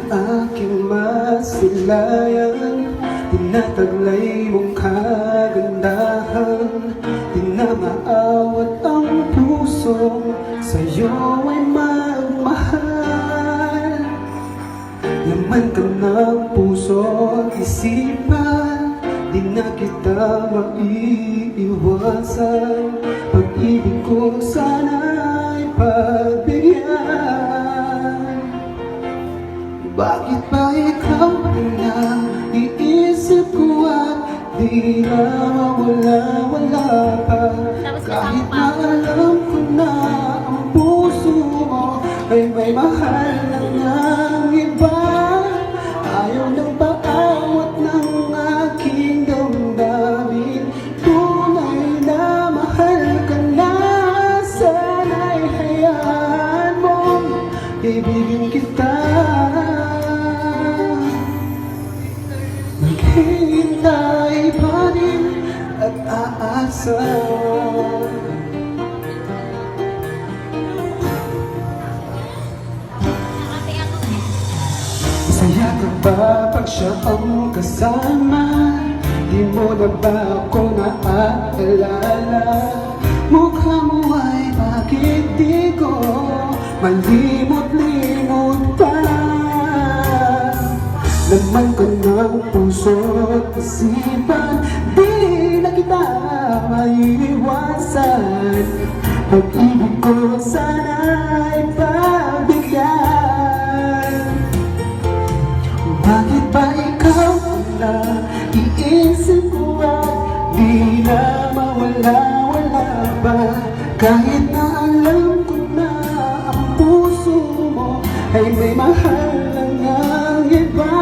Aking masilayan, tinataglay mong kagandahan. Di na maawat ang puso, sa'yo ay magmahal. Laman ka ng puso at isipan, di na kita maiiwasan. Pag-ibig ko sana'y pagbigyan. Bakit ba ikaw na iisip ko at di na mawala-wala pa? Kahit na alam ko na ang puso mo ay may mahal na ngang iba. Ayaw nang paawat ng aking damdamin. Tunay na mahal ka na, sana'y hayaan mong ibigin kita. Maghihintay pa rin at aasa. Masaya ka ba pag siya ang kasama? Di mo na ba ako naaalala? Mukha mo ay bakit di ko malimot-limot pa? Laman ko ng puso at isipan, di na kita maiiwasan. Pag-ibig ko sana'y pagbigyan. Bakit ba ikaw na iisip ko at di na mawala-wala ba? Kahit na alam ko na ang puso mo ay may mahal lang ang iba.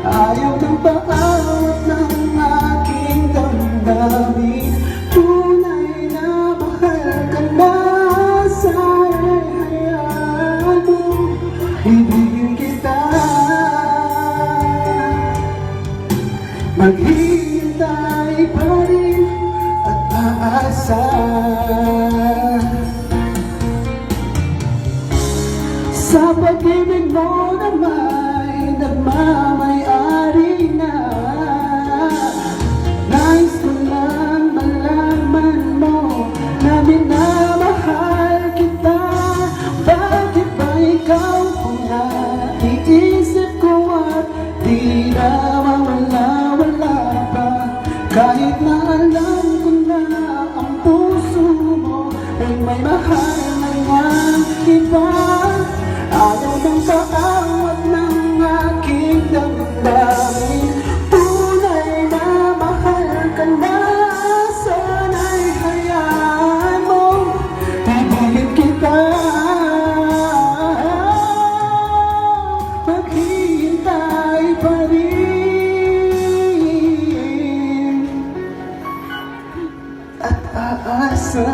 Ayaw nang paawat ng aking damdamin. Tunay na mahal ka na, sana'y hayaan mo ibigin kita. Maghihintay pa rin at aasa. Sa pag-ibig mo na may nagmamayari na, nais ko lang malaman mo na minamahal kita. Bakit ba ikaw kung naiisip ko at di na mawala-wala pa? Kahit na alam ko na ang puso mo ay may mahal na ngang iba. Ayaw nang paawat ng aking damdamin. Tunay na mahal ka na, sana'y hayaan mo ibigin kita. Maghihintay pa rin at aasa.